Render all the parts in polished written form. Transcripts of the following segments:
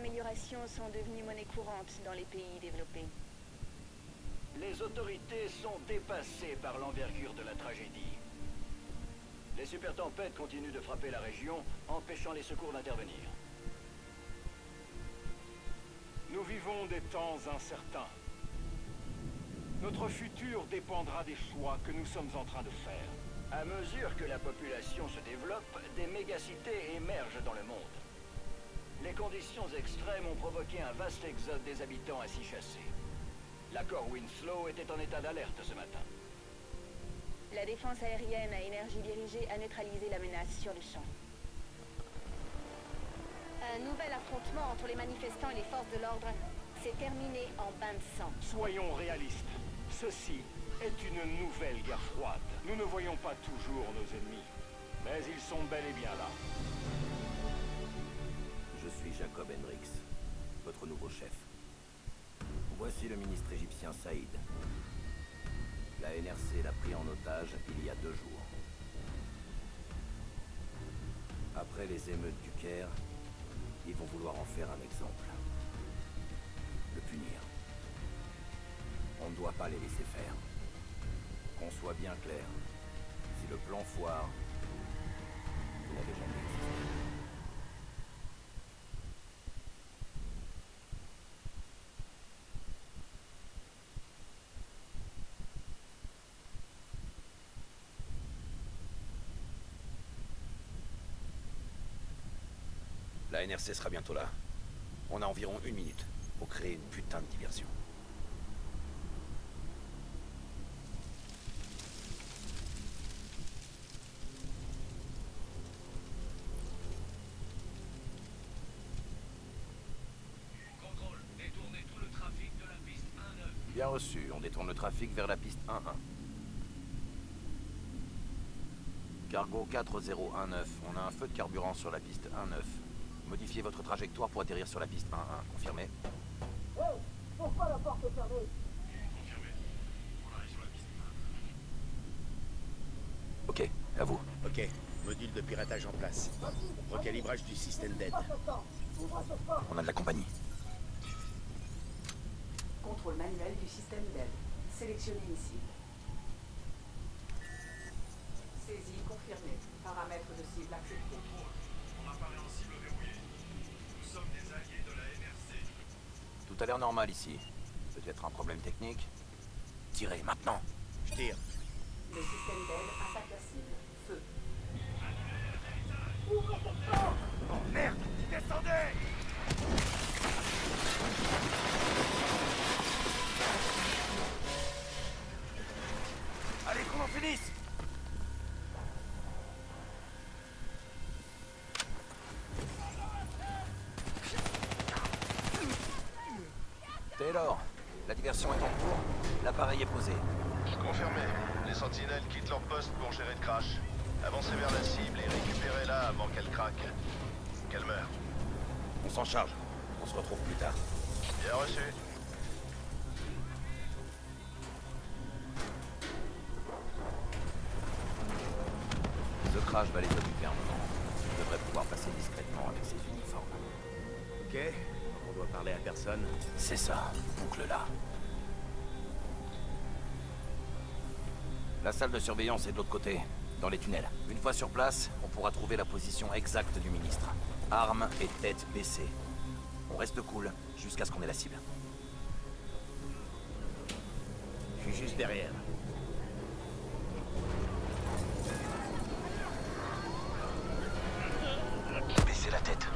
améliorations sont devenues monnaie courante dans les pays développés. Les autorités sont dépassées par l'envergure de la tragédie. Les super tempêtes continuent de frapper la région, empêchant les secours d'intervenir. Nous vivons des temps incertains. Notre futur dépendra des choix que nous sommes en train de faire. À mesure que la population se développe, des mégacités émergent dans le monde. Les conditions extrêmes ont provoqué un vaste exode des habitants à s'y chasser. L'accord Winslow était en état d'alerte ce matin. La défense aérienne à énergie dirigée a neutralisé la menace sur le champ. Un nouvel affrontement entre les manifestants et les forces de l'ordre s'est terminé en bain de sang. Soyons réalistes. Ceci est une nouvelle guerre froide. Nous ne voyons pas toujours nos ennemis, mais ils sont bel et bien là. Je suis Jacob Hendricks, votre nouveau chef. Voici le ministre égyptien Saïd. La NRC l'a pris en otage il y a 2 jours. Après les émeutes du Caire, ils vont vouloir en faire un exemple. Le punir. On ne doit pas les laisser faire. Qu'on soit bien clair. Si le plan foire, vous n'avez jamais existé. La NRC sera bientôt là. On a environ 1 minute pour créer une putain de diversion. Contrôle, détournez tout le trafic de la piste 1-9. Bien reçu, on détourne le trafic vers la piste 1-1. Cargo 4019, on a un feu de carburant sur la piste 1-9. Modifiez votre trajectoire pour atterrir sur la piste 1-1, confirmé? Hey, pourquoi la porte est fermée? Confirmé. On arrive sur la piste Ok, à vous. Ok, module de piratage en place. Recalibrage du système d'aide. On a de la compagnie. Contrôle manuel du système d'aide. Sélectionnez ici. Saisie confirmée. Paramètres de cible acceptés. On apparaît en cible verrouillée. Nous sommes des alliés de la NRC. Tout a l'air normal ici. Peut-être un problème technique? Tirez, maintenant! Je tire. Le système d'aide attaque la cible. Feu. Oh merde! Descendez! Allez, qu'on en finisse! Taylor, la diversion est en cours. L'appareil est posé. Confirmé. Les sentinelles quittent leur poste pour gérer le crash. Avancez vers la cible et récupérez-la avant qu'elle craque. Qu'elle meure. On s'en charge. On se retrouve plus tard. Bien reçu. Ce crash va les occuper un moment. On devrait pouvoir passer discrètement avec ces uniformes. Ok, donc on doit parler à personne. C'est ça, boucle-la. La salle de surveillance est de l'autre côté, dans les tunnels. Une fois sur place, on pourra trouver la position exacte du ministre. Armes et tête baissée. On reste cool, jusqu'à ce qu'on ait la cible. Je suis juste derrière. Baissez la tête.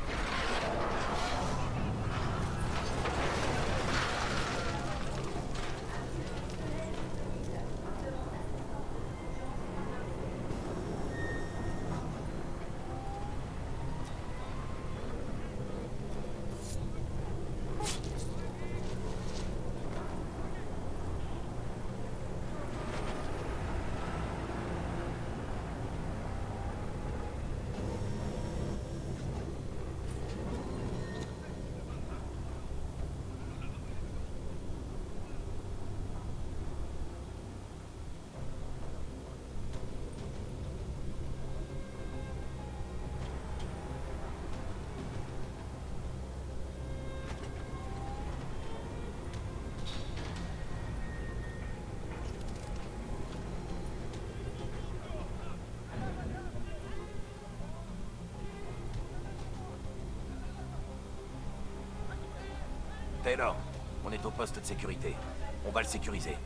Taylor, on est au poste de sécurité. On va le sécuriser.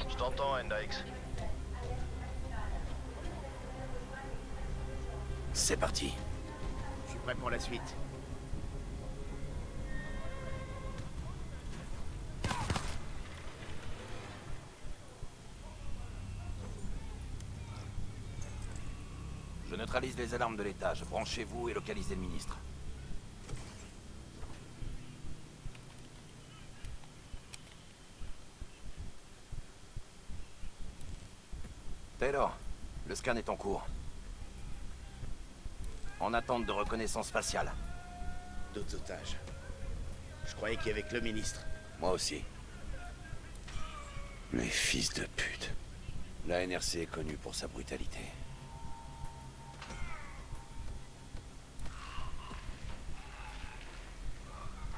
Je t'entends, Hendrix. C'est parti. Je suis prêt pour la suite. Je neutralise les alarmes de l'étage. Branchez-vous et localisez le ministre. Taylor, le scan est en cours. En attente de reconnaissance faciale. D'autres otages. Je croyais qu'il y avait que le ministre. Moi aussi. Les fils de pute. La NRC est connue pour sa brutalité.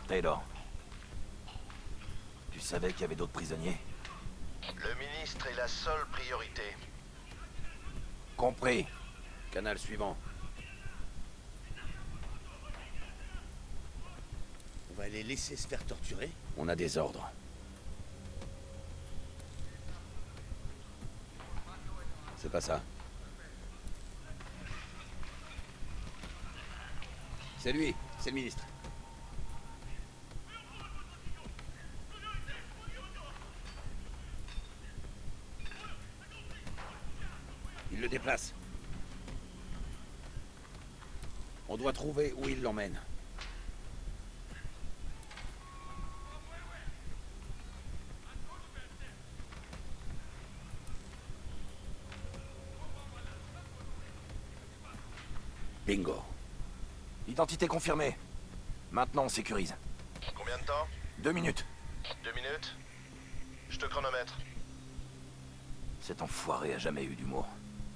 Taylor. Tu savais qu'il y avait d'autres prisonniers? Le ministre est la seule priorité. Compris. Canal suivant. On va les laisser se faire torturer? On a des ordres. C'est pas ça. C'est lui, c'est le ministre. Il le déplace. On doit trouver où il l'emmène. Bingo. Identité confirmée. Maintenant, on sécurise. Combien de temps? 2 minutes. 2 minutes? Je te chronomètre. Cet enfoiré a jamais eu d'humour.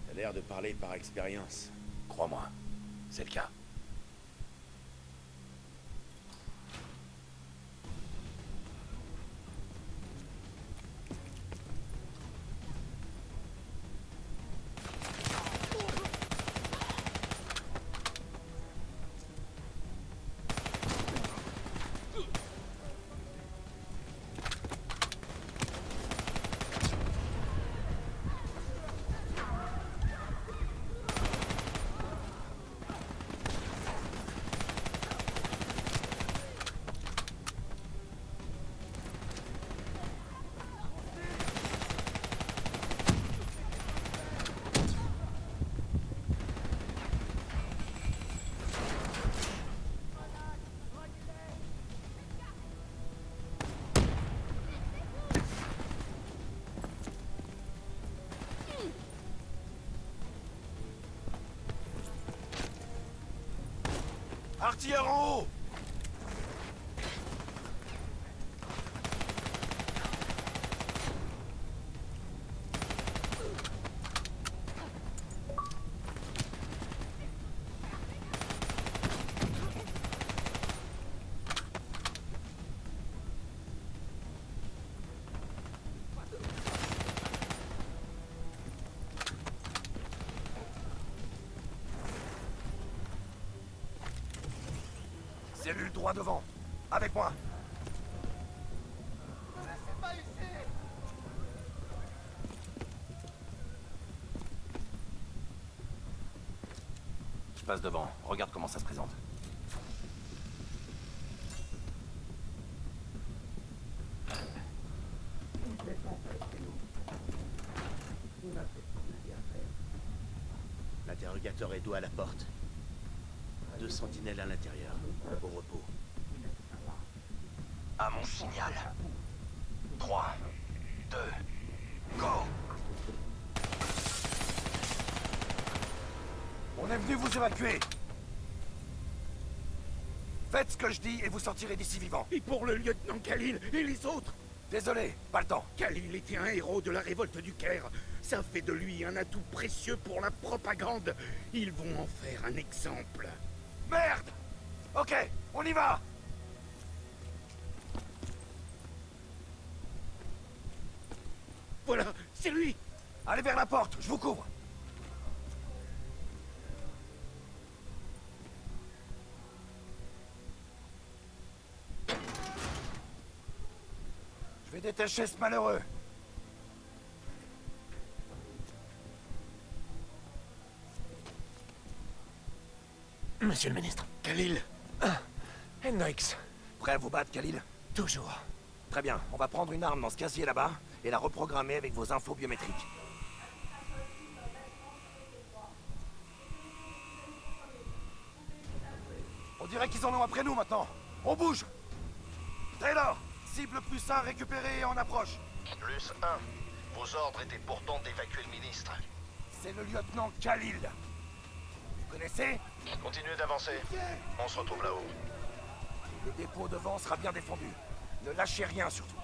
T'as l'air de parler par expérience. Crois-moi, c'est le cas. Artilleurs en haut! Cellule droit devant. Avec moi. Je passe devant. Regarde comment ça se présente. L'interrogateur est dos à la porte. 2 sentinelles à l'intérieur. Au repos. À mon signal. 3, 2, go! On est venu vous évacuer. Faites ce que je dis et vous sortirez d'ici vivant. Et pour le lieutenant Khalil et les autres? Désolé, pas le temps. Khalil était un héros de la révolte du Caire. Ça fait de lui un atout précieux pour la propagande. Ils vont en faire un exemple. Merde! Ok, on y va! Voilà, c'est lui! Allez vers la porte, je vous couvre. détacher ce malheureux. Monsieur le ministre. Khalil. Hendrix. Prêt à vous battre, Khalil? Toujours. Très bien, on va prendre une arme dans ce casier là-bas et la reprogrammer avec vos infos biométriques. On dirait qu'ils en ont après nous maintenant. On bouge. Taylor, cible +1 récupérée et en approche. +1. Vos ordres étaient pourtant d'évacuer le ministre. C'est le lieutenant Khalil. Vous connaissez? Continuez d'avancer. On se retrouve là-haut. Le dépôt devant sera bien défendu. Ne lâchez rien surtout.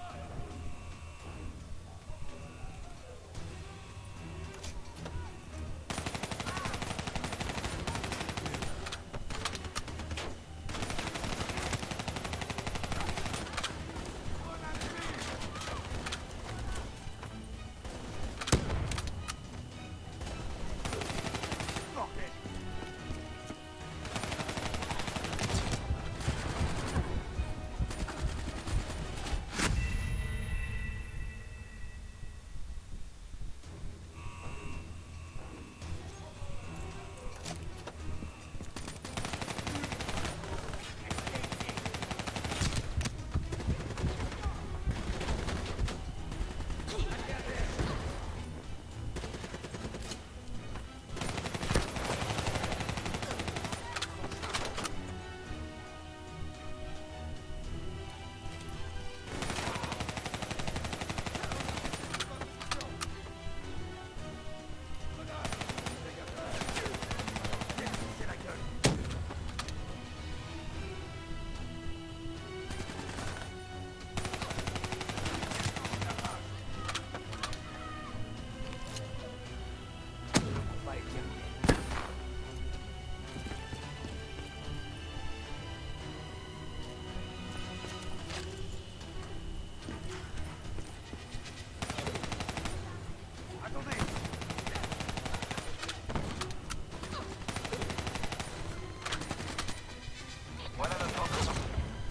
Voilà notre porte de sortie.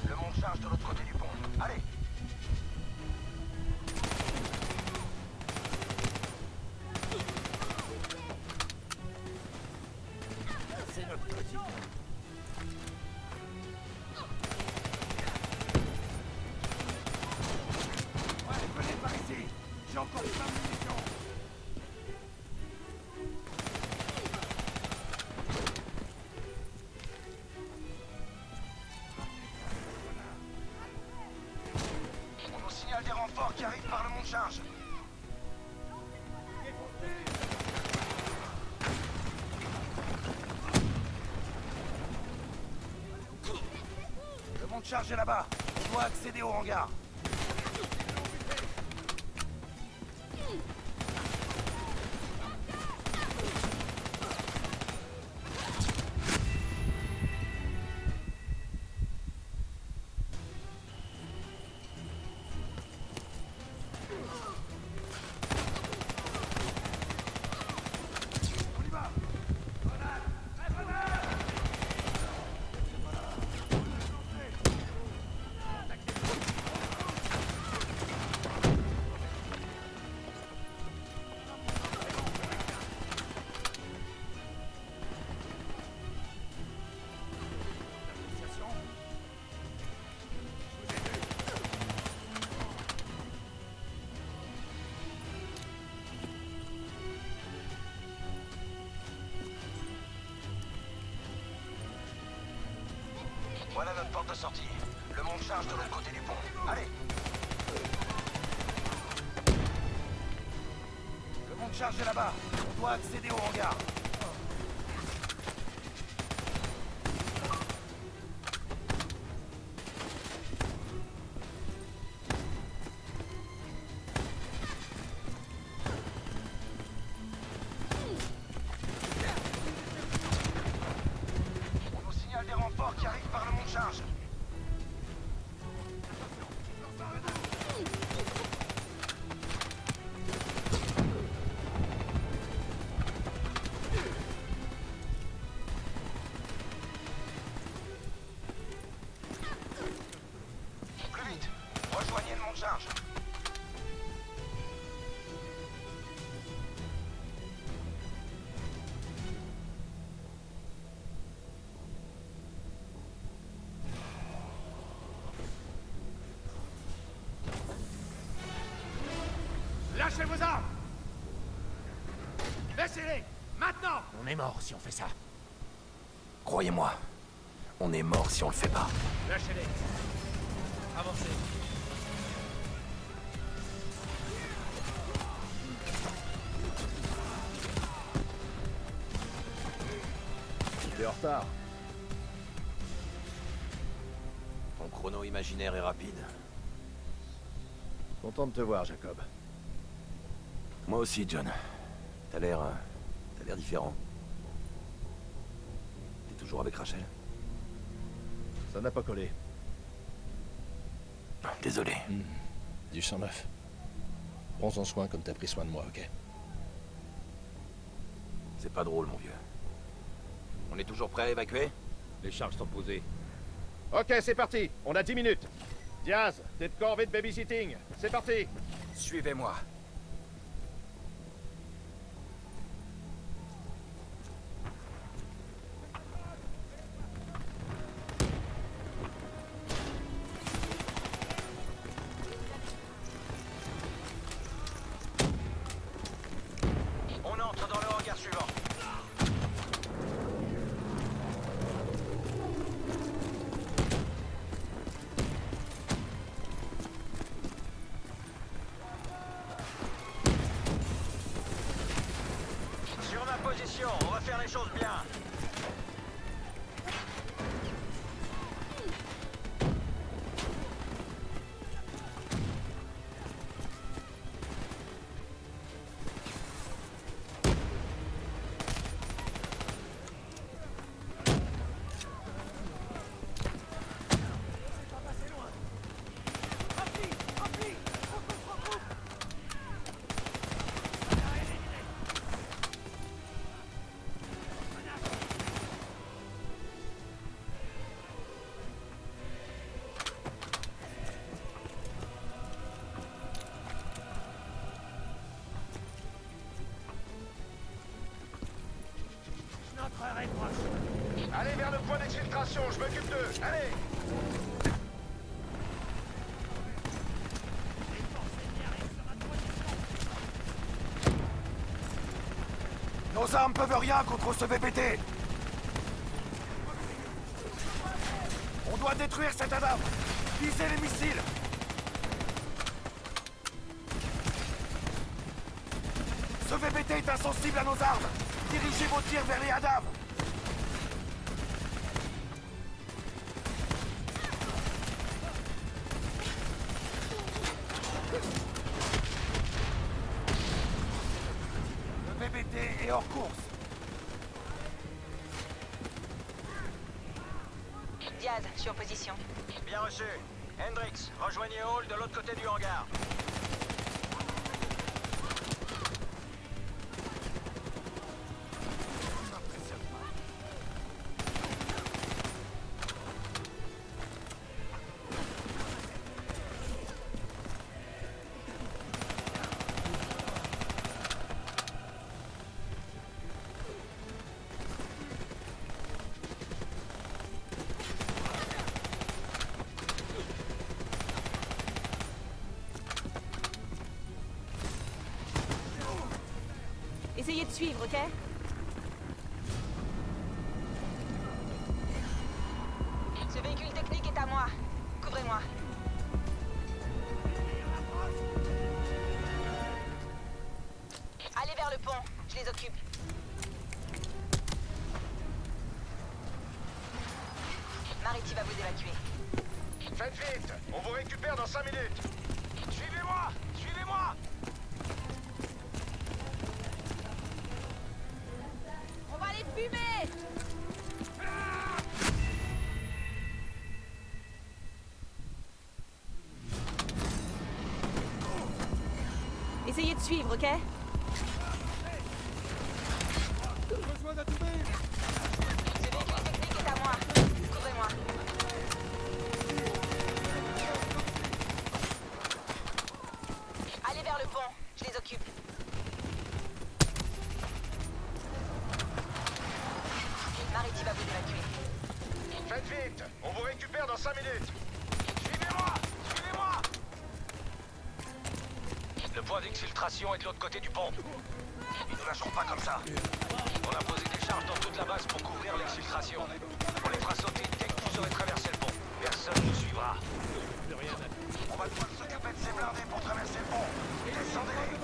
Le monde charge de l'autre côté du pont. Allez! C'est notre petit. Ouais, venez par ici. J'ai encore plein de munitions. On nous signale des renforts qui arrivent par le mont de charge. Le mont de charge est là-bas. On doit accéder au hangar. On y va. Voilà notre porte de sortie. Le monde charge de l'autre côté du pont. Allez! Le mont de charge est là-bas. On doit accéder au hangar. On nous signale des renforts qui arrivent par le mont de charge. Lâchez-les! Maintenant! On est mort si on fait ça. Croyez-moi, on est mort si on le fait pas. Lâchez-les! Avancez! T'es en retard. Ton chrono imaginaire est rapide. Content de te voir, Jacob. Moi aussi, John. T'as l'air différent. T'es toujours avec Rachel? Ça n'a pas collé. Désolé. Du sang neuf. Prends-en soin comme t'as pris soin de moi, ok? C'est pas drôle, mon vieux. On est toujours prêt à évacuer? Les charges sont posées. Ok, c'est parti. On a 10 minutes. Diaz, t'es de corvée de babysitting. C'est parti. Suivez-moi. On entre dans le hangar suivant. Sur ma position, on va faire les choses bien. Allez vers le point d'exfiltration, je m'occupe d'eux. Allez! Nos armes peuvent rien contre ce VPT. On doit détruire cet ADAM. Visez les missiles. Ce VPT est insensible à nos armes. Dirigez vos tirs vers les ADAM. Le VPT est hors course. Diaz, je suis en position. Bien reçu. Hendrix, rejoignez Hall de l'autre côté du hangar. Essayez de suivre, ok? Ce véhicule technique est à moi. Couvrez-moi. Allez vers le pont, je les occupe. Mariti va vous évacuer. Faites vite, on vous récupère dans 5 minutes. Suivez-moi! Suivez-moi! On va les fumer! Essayez de suivre, ok? Besoin d'un toubé! Ce véhicule technique est à moi. Couvrez-moi. Allez vers le pont, je les occupe. Mariti va vous évacuer. Faites vite, on vous récupère dans 5 minutes. Suivez-moi! Suivez-moi! Le point d'exfiltration est de l'autre côté du pont. Une nous lâcherons pas comme ça. On a posé des charges dans toute la base pour couvrir l'exfiltration. On les fera sauter dès que vous aurez traversé le pont. Personne ne suivra. On va devoir s'occuper de ces blindés pour traverser le pont. Descendez-les.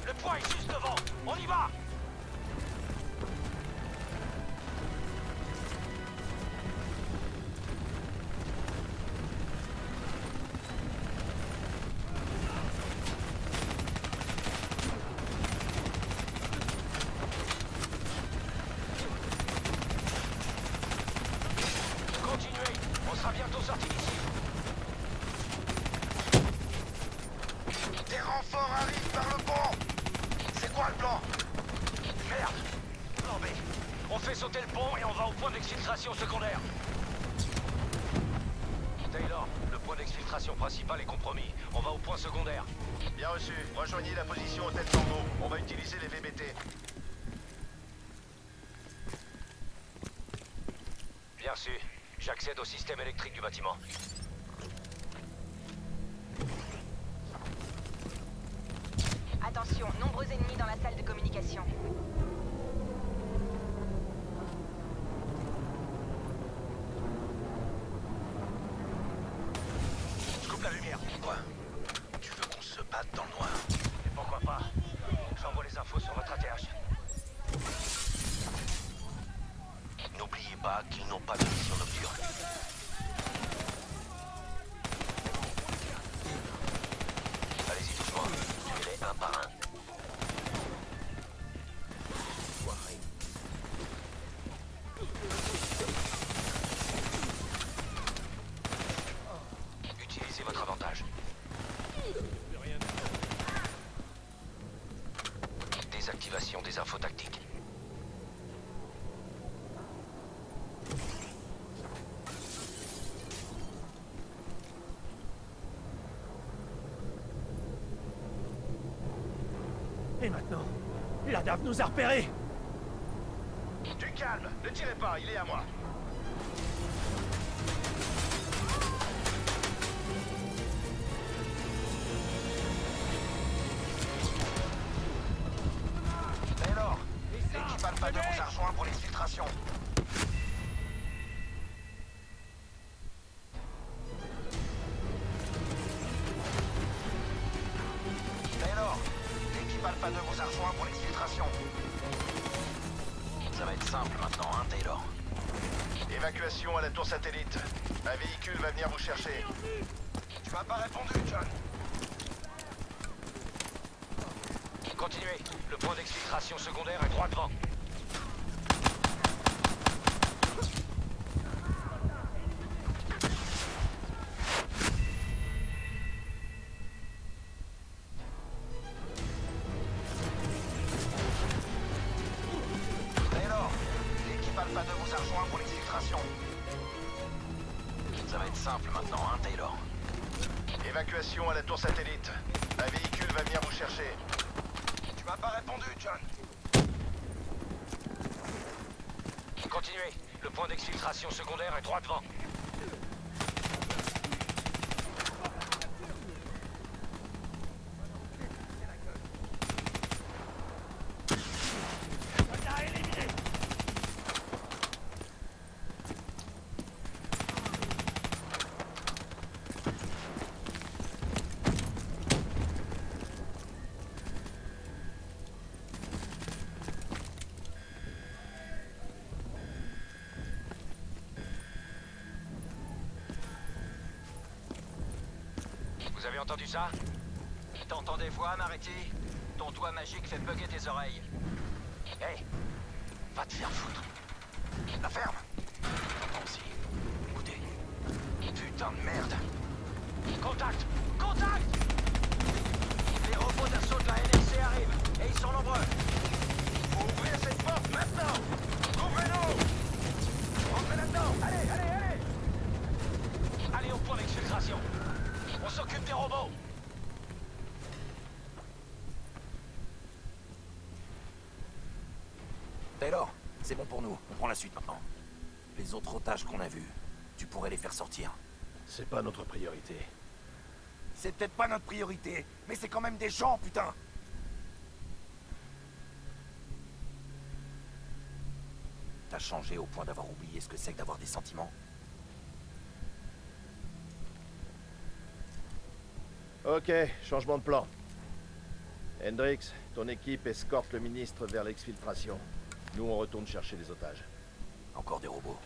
Le point est juste devant. On y va. Continuez. On sera bientôt sorti d'ici. Des renforts arrivent par le pont. C'est quoi le plan? Merde. Plan B. On fait sauter le pont et on va au point d'exfiltration secondaire. Taylor, le point d'exfiltration principal est compromis. On va au point secondaire. Bien reçu. Rejoignez la position Hôtel Tango. On va utiliser les VBT. Bien reçu. J'accède au système électrique du bâtiment. Attention, nombreux ennemis dans la salle de communication. Je coupe la lumière. Quoi? Tu veux qu'on se batte dans le noir? Et pourquoi pas? J'envoie les infos sur votre ATH. N'oubliez pas qu'ils n'ont pas de mission nocturne. Allez-y doucement. Tuez-les un par un. Utilisez votre avantage. Désactivation des infos tactiques. Et maintenant, la DAF nous a repérés. Du calme. Ne tirez pas. Il est à moi. Taylor, l'équipe Alpha 2 vous a rejoint pour l'exfiltration. Taylor, l'équipe Alpha 2 vous a rejoint pour l'exfiltration. Ça va être simple maintenant, hein, Taylor? Évacuation à la tour satellite. Un véhicule va venir vous chercher. Tu m'as pas répondu, John. Continuez. Le point d'exfiltration secondaire est droit devant. Taylor, l'équipe Alpha 2 vous a rejoint pour l'exfiltration. Ça va être simple maintenant, hein, Taylor? Évacuation à la tour satellite. Un véhicule va venir vous chercher. Tu m'as pas répondu, John. Continuez. Le point d'exfiltration secondaire est droit devant. Vous avez entendu ça? T'entends des voix, Maretti? Ton doigt magique fait bugger tes oreilles. Hey! Va te faire foutre. La ferme. T'entends aussi. Écoutez. Putain de merde. Contact! Contact! Les robots d'assaut de la NSC arrivent. Et ils sont nombreux. Faut ouvrir cette porte maintenant. Ouvrez-nous. Entrez là-dedans. Allez, allez, allez. Allez au point d'exfiltration. On s'occupe des robots. Taylor, c'est bon pour nous. On prend la suite maintenant. Les autres otages qu'on a vus, tu pourrais les faire sortir. C'est pas notre priorité. C'est peut-être pas notre priorité, mais c'est quand même des gens, putain. T'as changé au point d'avoir oublié ce que c'est que d'avoir des sentiments? Ok, changement de plan. Hendrix, ton équipe escorte le ministre vers l'exfiltration. Nous, on retourne chercher les otages. Encore des robots.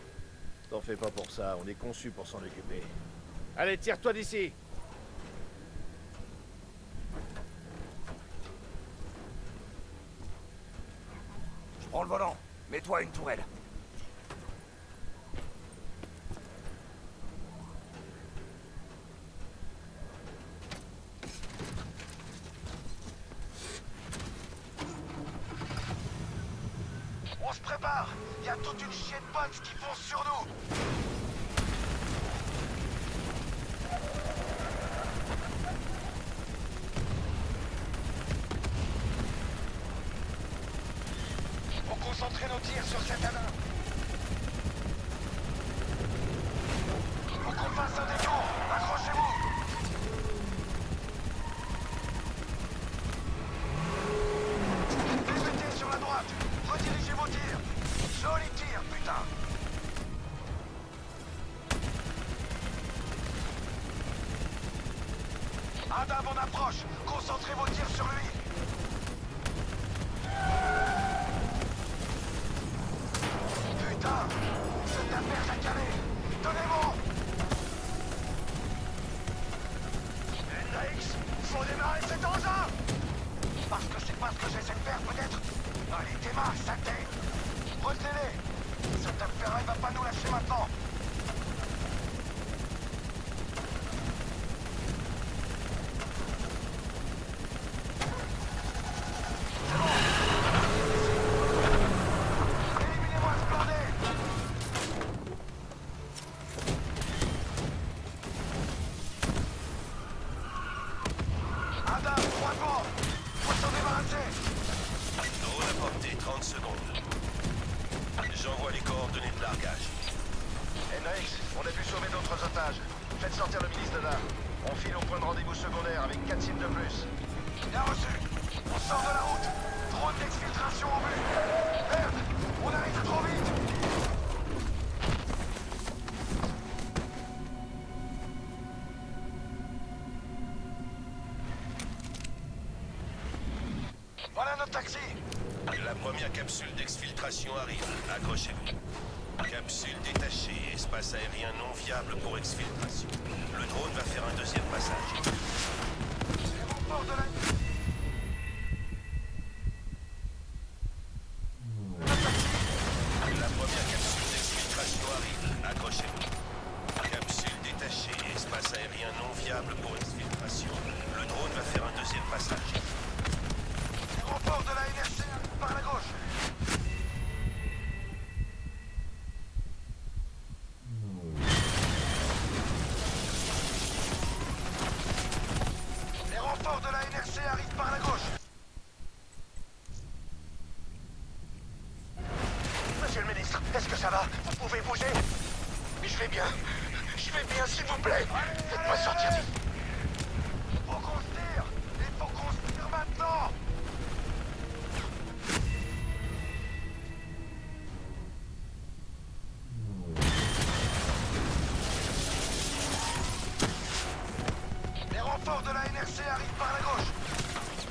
T'en fais pas pour ça, on est conçu pour s'en occuper. Allez, tire-toi d'ici! Je prends le volant. Mets-toi à une tourelle. On se prépare. Il y a toute une chienne de bots qui foncent sur nous. Faut concentrer nos tirs sur cet amas. Faut qu'on fasse un détour. Accrochez-vous. Démettez sur la droite. Redirigez vos tirs. Joli tir, putain. Adam en approche. Concentrez vos tirs sur lui. Putain, c'est ta perche à caler. Donnez-moi. Hendrix, faut démarrer cet engin. Parce que c'est pas ce que j'essaie de faire, peut-être. Allez, démarre, saleté. Retenez-les. Cette affaire, elle va pas nous lâcher maintenant. J'envoie les coordonnées de largage. Hendrix, on a pu sauver d'autres otages. Faites sortir le ministre de là. On file au point de rendez-vous secondaire avec 4 cibles de plus. Bien reçu. On sort de la route. Drone d'exfiltration en vue. Merde, on arrive trop vite. Voilà notre taxi. La première capsule d'exfiltration arrive. Accrochez-vous. Capsule détachée, espace aérien non viable pour exfiltration. Le drone va faire un deuxième passage. L'aéroport de la première capsule d'exfiltration arrive. Accrochez-vous. Capsule détachée, espace aérien non viable pour exfiltration. Le drone va faire un deuxième passage. L'aéroport de la NRC par la gauche. Les renforts de la NRC arrivent par la gauche. Monsieur le ministre, est-ce que ça va? Vous pouvez bouger? Je vais bien, s'il vous plaît. Faites-moi sortir d'ici. Faut qu'on se tire. Il faut qu'on se tire maintenant. Les renforts de la NRC arrivent par la gauche.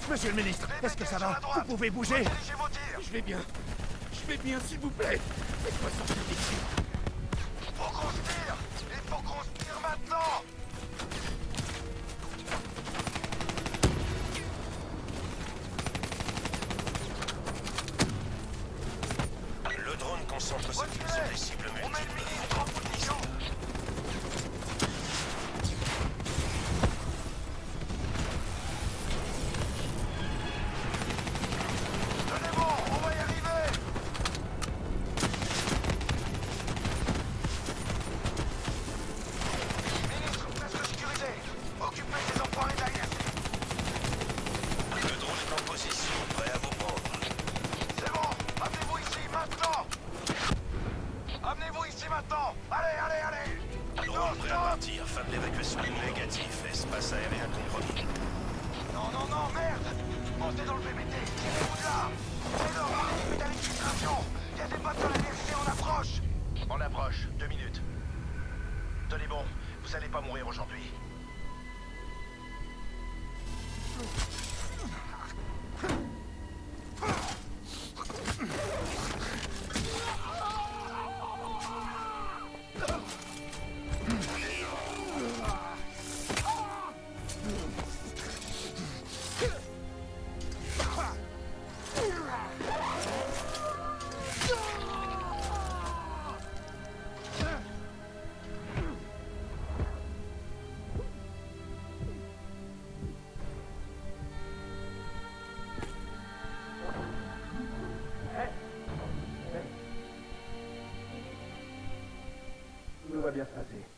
Monsieur le ministre, est-ce que ça va? Vous pouvez bouger? Je vais bien, s'il vous plaît. Faites-moi sortir d'ici. Faut qu'on se tire. Il faut qu'on se tire maintenant. Le drone concentre ses tirs sur les cibles multiples. On met le ministre en position. Tenez-moi, on va y arriver. Ministre, presque sécurisé. Occupez ces enfoirés derrière. Le drone est en position, prêt à vous prendre. C'est bon, rappelez-vous ici, main bien se passer.